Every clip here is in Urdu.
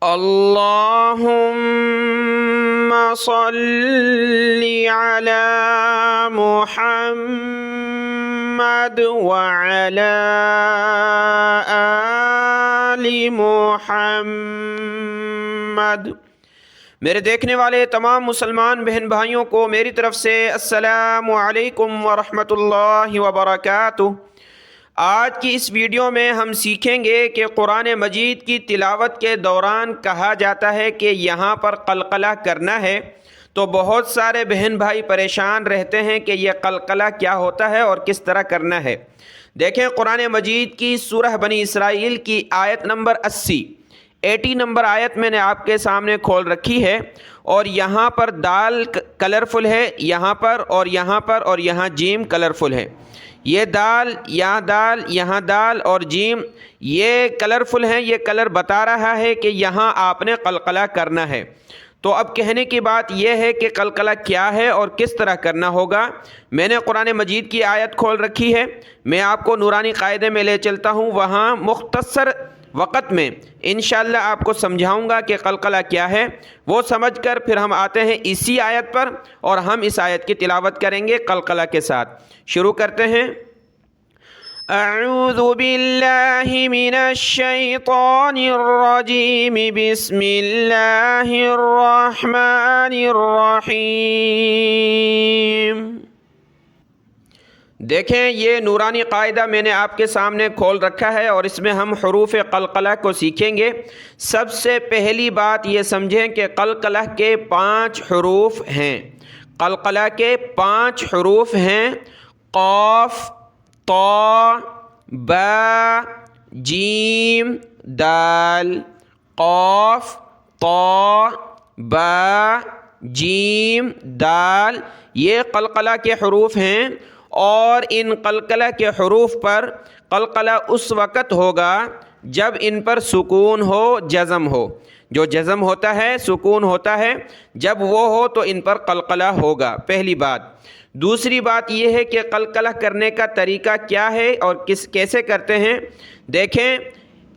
اللهم صل على محمد وعلى آل محمد۔ میرے دیکھنے والے تمام مسلمان بہن بھائیوں کو میری طرف سے السلام علیکم ورحمۃ اللہ وبرکاتہ۔ آج کی اس ویڈیو میں ہم سیکھیں گے کہ قرآن مجید کی تلاوت کے دوران کہا جاتا ہے کہ یہاں پر قلقلہ کرنا ہے، تو بہت سارے بہن بھائی پریشان رہتے ہیں کہ یہ قلقلہ کیا ہوتا ہے اور کس طرح کرنا ہے۔ دیکھیں قرآن مجید کی سورہ بنی اسرائیل کی آیت نمبر 80 نمبر آیت میں نے آپ کے سامنے کھول رکھی ہے، اور یہاں پر دال کلرفل ہے، یہاں پر اور یہاں پر، اور یہاں جیم کلرفل ہے۔ یہ دال، یہاں دال اور جیم یہ کلرفل ہیں، یہ کلر بتا رہا ہے کہ یہاں آپ نے قلقلہ کرنا ہے۔ تو اب کہنے کی بات یہ ہے کہ قلقلہ کیا ہے اور کس طرح کرنا ہوگا۔ میں نے قرآن مجید کی آیت کھول رکھی ہے، میں آپ کو نورانی قاعدے میں لے چلتا ہوں، وہاں مختصر وقت میں انشاءاللہ آپ کو سمجھاؤں گا کہ قلقلہ کیا ہے۔ وہ سمجھ کر پھر ہم آتے ہیں اسی آیت پر، اور ہم اس آیت کی تلاوت کریں گے قلقلہ کے ساتھ۔ شروع کرتے ہیں۔ اعوذ باللہ من الشیطان الرجیم، بسم اللہ الرحمن الرحیم۔ دیکھیں یہ نورانی قاعدہ میں نے آپ کے سامنے کھول رکھا ہے، اور اس میں ہم حروف قلقلہ کو سیکھیں گے۔ سب سے پہلی بات یہ سمجھیں کہ قلقلہ کے 5 حروف ہیں۔ قلقلہ کے 5 حروف ہیں: قاف، طا، با، جیم، دال۔ قاف، طا، با، جیم، دال، یہ قلقلہ کے حروف ہیں، اور ان قلقلہ کے حروف پر قلقلہ اس وقت ہوگا جب ان پر سکون ہو، جزم ہو۔ جو جزم ہوتا ہے، سکون ہوتا ہے، جب وہ ہو تو ان پر قلقلہ ہوگا، پہلی بات۔ دوسری بات یہ ہے کہ قلقلہ کرنے کا طریقہ کیا ہے اور کیسے کرتے ہیں۔ دیکھیں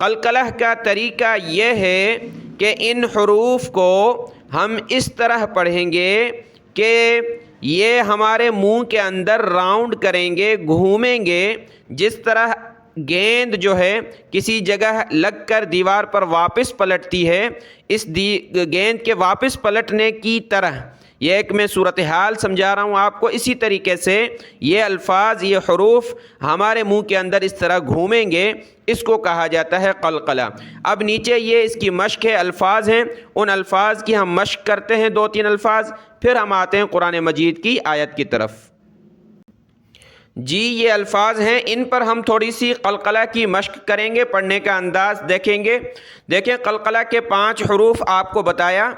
قلقلہ کا طریقہ یہ ہے کہ ان حروف کو ہم اس طرح پڑھیں گے کہ یہ ہمارے منہ کے اندر راؤنڈ کریں گے، گھومیں گے، جس طرح گیند جو ہے کسی جگہ لگ کر دیوار پر واپس پلٹتی ہے، اس گیند کے واپس پلٹنے کی طرح، یہ ایک میں صورتحال سمجھا رہا ہوں آپ کو، اسی طریقے سے یہ الفاظ، یہ حروف ہمارے منہ کے اندر اس طرح گھومیں گے، اس کو کہا جاتا ہے قلقلہ۔ اب نیچے یہ اس کی مشق ہے، الفاظ ہیں، ان الفاظ کی ہم مشق کرتے ہیں، 2-3 الفاظ، پھر ہم آتے ہیں قرآن مجید کی آیت کی طرف۔ جی یہ الفاظ ہیں، ان پر ہم تھوڑی سی قلقلہ کی مشق کریں گے، پڑھنے کا انداز دیکھیں گے۔ دیکھیں قلقلہ کے 5 حروف آپ کو بتایا: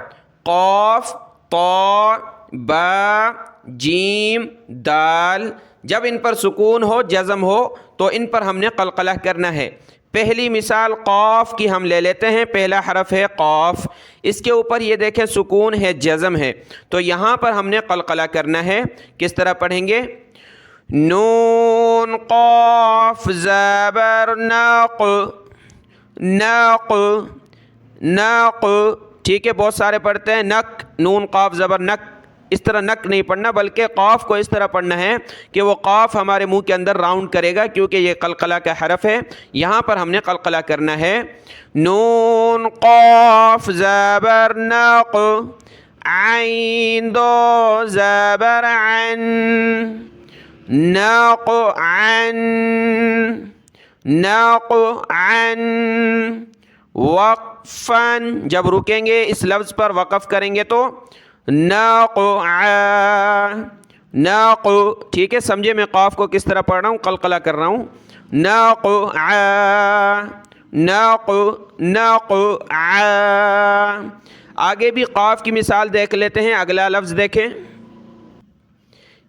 قاف، طا، با، جیم، دال۔ جب ان پر سکون ہو، جزم ہو، تو ان پر ہم نے قلقلہ کرنا ہے۔ پہلی مثال قاف کی ہم لے لیتے ہیں، پہلا حرف ہے قاف، اس کے اوپر یہ دیکھیں سکون ہے، جزم ہے، تو یہاں پر ہم نے قلقلہ کرنا ہے۔ کس طرح پڑھیں گے؟ نون قاف زبر نق، نق، نق، ٹھیک ہے، بہت سارے پڑھتے ہیں نق، نون قاف زبر نق، اس طرح نق نہیں پڑھنا، بلکہ قاف کو اس طرح پڑھنا ہے کہ وہ قاف ہمارے منہ کے اندر راؤنڈ کرے گا، کیونکہ یہ قلقلہ کا حرف ہے، یہاں پر ہم نے قلقلہ کرنا ہے۔ نون قاف زبر نق، عین دو زبر عن، نق عن، نق عن، وقفاً، جب رکیں گے اس لفظ پر وقف کریں گے تو نقع، نق، ٹھیک ہے، سمجھے میں قاف کو کس طرح پڑھ رہا ہوں، قلقلہ کر رہا ہوں، نقع، نقع، نقع۔ آگے بھی قاف کی مثال دیکھ لیتے ہیں، اگلا لفظ دیکھیں،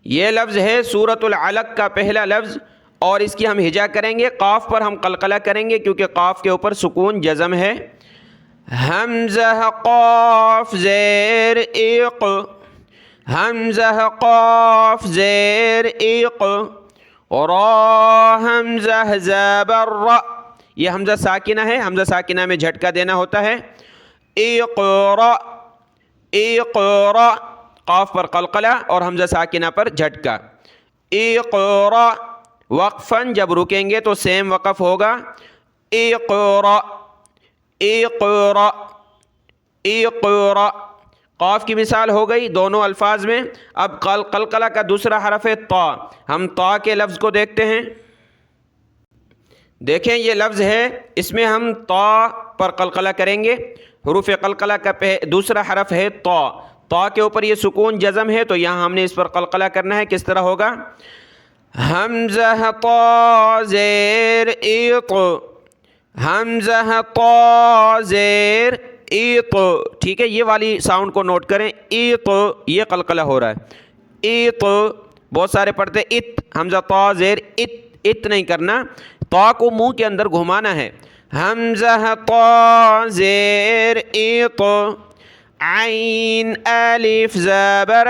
یہ لفظ ہے سورۃ العلق کا پہلا لفظ، اور اس کی ہم ہجا کریں گے، قاف پر ہم قلقلہ کریں گے کیونکہ قاف کے اوپر سکون جزم ہے۔ حمزہ قاف زیر اق، حمزہ قاف زیر اق، را حمزہ زبر ر، یہ حمزہ ساکنہ ہے، حمزہ ساکنہ میں جھٹکا دینا ہوتا ہے۔ اقرأ اقرأ، قاف پر قلقلہ اور حمزہ ساکنہ پر جھٹکا. اقرأ وقفاً، جب رکیں گے تو سیم وقف ہوگا. اقرأ اقرأ اقرأ. قاف کی مثال ہو گئی دونوں الفاظ میں. اب قلقلہ کا دوسرا حرف ہے طا. ہم طا کے لفظ کو دیکھتے ہیں. دیکھیں یہ لفظ ہے، اس میں ہم طا پر قلقلہ کریں گے. حروف قلقلہ کا دوسرا حرف ہے طا. طا کے اوپر یہ سکون جزم ہے تو یہاں ہم نے اس پر قلقلہ کرنا ہے. کس طرح ہوگا؟ حمزہ طا زیر ایط، حمزہ طا زیر ایط. ٹھیک ہے، یہ والی ساؤنڈ کو نوٹ کریں. ایط یہ قلقلہ ہو رہا ہے. ایط بہت سارے پڑھتے ات، حمزہ طا زیر ات. ات نہیں کرنا، طا کو منہ کے اندر گھمانا ہے. حمزہ طا زیر ایط، عین الف زبر ع،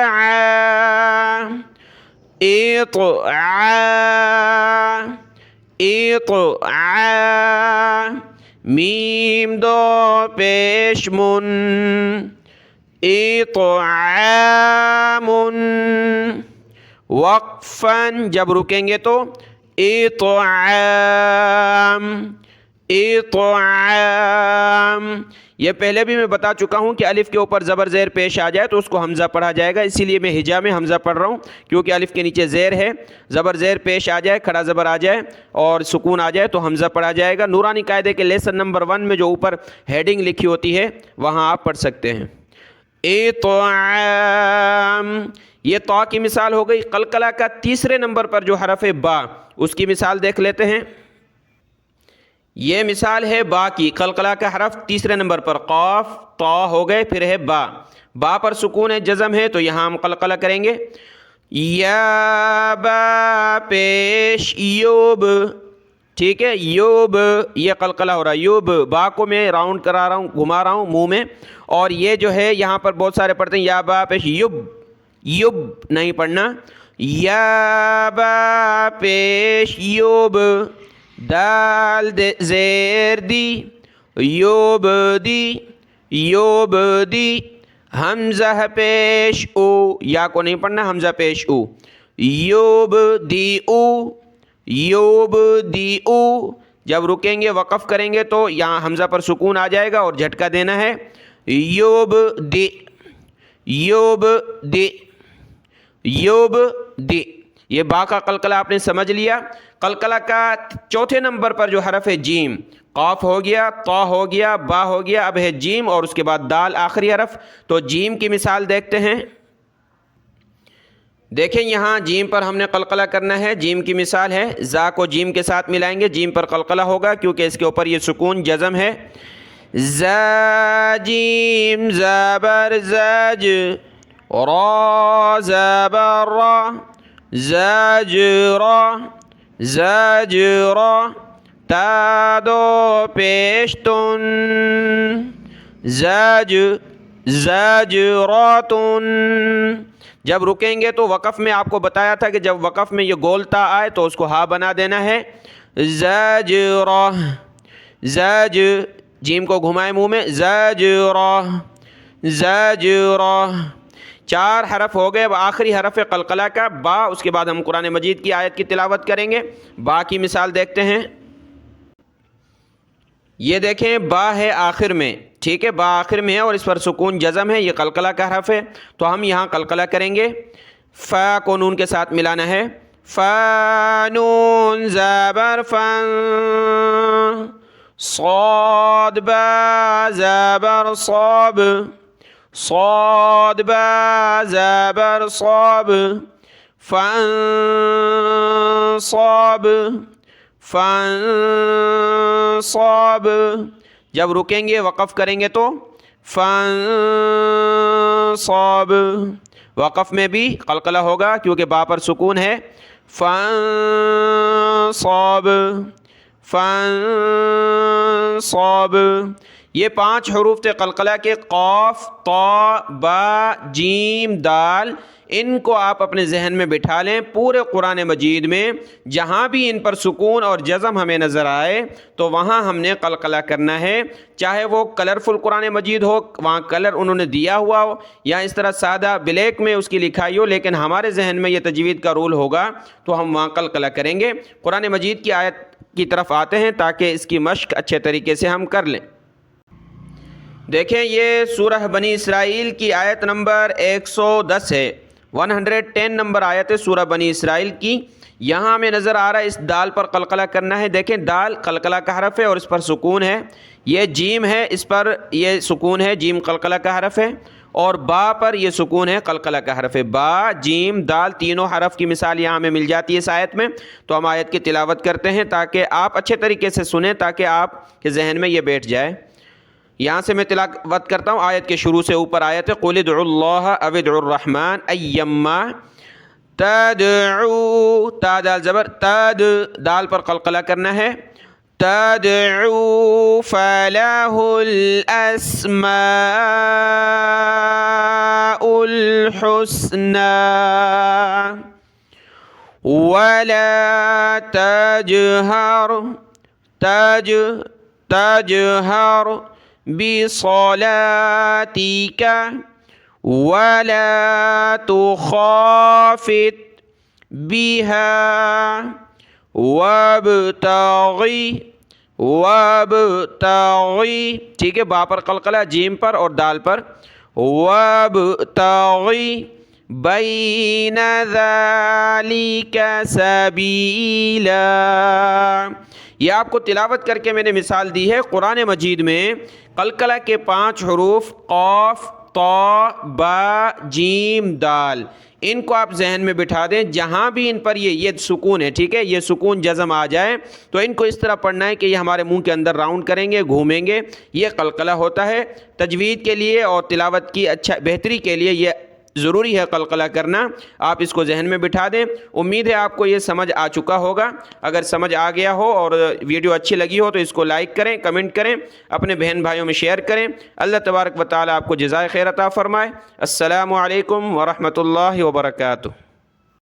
ایط ع، ایط ع. میم دو پیش من، ایط عام. وقفاً، جب رکیں گے تو اطعام اطعام. یہ پہلے بھی میں بتا چکا ہوں کہ الف کے اوپر زبر زیر پیش آ جائے تو اس کو حمزہ پڑھا جائے گا. اسی لیے میں ہجا میں حمزہ پڑھ رہا ہوں، کیونکہ الف کے نیچے زیر ہے. زبر زیر پیش آ جائے، کھڑا زبر آ جائے اور سکون آ جائے تو حمزہ پڑھا جائے گا. نورانی قاعدے کے لیسن نمبر 1 میں جو اوپر ہیڈنگ لکھی ہوتی ہے وہاں آپ پڑھ سکتے ہیں. اطعام. یہ طا کی مثال ہو گئی. قلقلہ کا تیسرے نمبر پر جو حرف ہے با، اس کی مثال دیکھ لیتے ہیں. یہ مثال ہے با کی. قلقلہ کا حرف تیسرے نمبر پر، قاف طا ہو گئے، پھر ہے با. با پر سکون ہے، جزم ہے تو یہاں ہم قلقلہ کریں گے. یا با پیش یوب. ٹھیک ہے، یوب یہ قلقلہ ہو رہا ہے. یوب، با کو میں راؤنڈ کرا رہا ہوں، گھما رہا ہوں منہ میں. اور یہ جو ہے یہاں پر بہت سارے پڑھتے ہیں یا با پیش یوب. یوب نہیں پڑھنا. یا با پیش یوب، دال زیر دی، یوب دی، یوب دی. حمزہ پیش او، یا کو نہیں پڑھنا، حمزہ پیش او. یوب دی او، یوب دی او. جب رکیں گے وقف کریں گے تو یہاں حمزہ پر سکون آ جائے گا اور جھٹکا دینا ہے. یوب دی، یوب دی، یوب دی. یہ با کا قلقلہ آپ نے سمجھ لیا. قلقلہ کا چوتھے نمبر پر جو حرف ہے جیم، قاف ہو گیا، طا ہو گیا، با ہو گیا، اب ہے جیم اور اس کے بعد دال آخری حرف. تو جیم کی مثال دیکھتے ہیں. دیکھیں یہاں جیم پر ہم نے قلقلہ کرنا ہے. جیم کی مثال ہے، زا کو جیم کے ساتھ ملائیں گے، جیم پر قلقلہ ہوگا کیونکہ اس کے اوپر یہ سکون جزم ہے. زا جیم زبر زج، را زبر را، زجرا زجرا. تا دو پیش تن، زج زجراتن. جب رکیں گے تو وقف میں آپ کو بتایا تھا کہ جب وقف میں یہ گولتا آئے تو اس کو ہا بنا دینا ہے. زجرا، زج، جیم کو گھمائے منہ میں، زجرا زجرا. 4 حرف ہو گئے. اب آخری حرف قلقلہ کا با، اس کے بعد ہم قرآن مجید کی آیت کی تلاوت کریں گے. با کی مثال دیکھتے ہیں. یہ دیکھیں با ہے آخر میں. ٹھیک ہے، با آخر میں ہے اور اس پر سکون جزم ہے. یہ قلقلہ کا حرف ہے تو ہم یہاں قلقلہ کریں گے. فا کو نون کے ساتھ ملانا ہے. فا نون زبر فن، صاد با زبر صاب، صاد با زبر صاب. فن صاب، فن صاب. جب رکیں گے وقف کریں گے تو فن صاب. وقف میں بھی قلقلہ ہوگا کیونکہ با پر سکون ہے. فن صاب، فن صاب. یہ 5 حروف تھے قلقلہ کے، قاف، طا، با، جیم، دال. ان کو آپ اپنے ذہن میں بٹھا لیں۔ پورے قرآن مجید میں جہاں بھی ان پر سکون اور جزم ہمیں نظر آئے تو وہاں ہم نے قلقلہ کرنا ہے، چاہے وہ کلرفل قرآن مجید ہو، وہاں کلر انہوں نے دیا ہوا ہو، یا اس طرح سادہ بلیک میں اس کی لکھائی ہو، لیکن ہمارے ذہن میں یہ تجوید کا رول ہوگا تو ہم وہاں قلقلہ کریں گے۔ قرآن مجید کی آیت کی طرف آتے ہیں تاکہ اس کی مشق اچھے طریقے سے ہم کر لیں۔ دیکھیں یہ سورہ بنی اسرائیل کی آیت نمبر 110 ہے، 110 نمبر آیت ہے سورہ بنی اسرائیل کی۔ یہاں ہمیں نظر آ رہا ہے اس دال پر قلقلہ کرنا ہے۔ دیکھیں دال قلقلہ کا حرف ہے اور اس پر سکون ہے۔ یہ جیم ہے، اس پر یہ سکون ہے، جیم قلقلہ کا حرف ہے، اور با پر یہ سکون ہے، قلقلہ کا حرف ہے۔ با، جیم، دال تینوں حرف کی مثال یہاں ہمیں مل جاتی ہے اس آیت میں۔ تو ہم آیت کی تلاوت کرتے ہیں تاکہ آپ اچھے طریقے سے سنیں، تاکہ آپ کے ذہن میں یہ بیٹھ جائے۔ یہاں سے میں تلاوت کرتا ہوں آیت کے شروع سے اوپر آیت ہے، قُلِ ادْعُوا اللَّهَ أَوِ ادْعُوا الرَّحْمَنَ أَيَّمَّا تَدْعُوا، تا دال زبر، تد، دال پر قلقلہ کرنا ہے، تَدْعُوا فَلَهُ الْأَسْمَاءُ الْحُسْنَى وَلَا تَجْهَرْ بِصَلَاتِكَ وَلَا تُخَافِتْ بِهَا وَابْتَغِ، ٹھیک ہے، با پر قلقلہ، جیم پر اور دال پر، وَابْتَغِ بَيْنَ ذَلِكَ سَبِيلًا۔ یہ آپ کو تلاوت کر کے میں نے مثال دی ہے۔ قرآن مجید میں قلقلہ کے 5 حروف قاف، طا، با، جیم، دال، ان کو آپ ذہن میں بٹھا دیں۔ جہاں بھی ان پر یہ سکون ہے، ٹھیک ہے، یہ سکون جزم آ جائے تو ان کو اس طرح پڑھنا ہے کہ یہ ہمارے منہ کے اندر راؤنڈ کریں گے، گھومیں گے۔ یہ قلقلہ ہوتا ہے۔ تجوید کے لیے اور تلاوت کی بہتری کے لیے یہ ضروری ہے قلقلہ کرنا۔ آپ اس کو ذہن میں بٹھا دیں۔ امید ہے آپ کو یہ سمجھ آ چکا ہوگا۔ اگر سمجھ آ گیا ہو اور ویڈیو اچھی لگی ہو تو اس کو لائک کریں، کمنٹ کریں، اپنے بہن بھائیوں میں شیئر کریں۔ اللہ تبارک و تعالیٰ آپ کو جزائے خیر عطا فرمائے۔ السلام علیکم ورحمۃ اللہ وبرکاتہ۔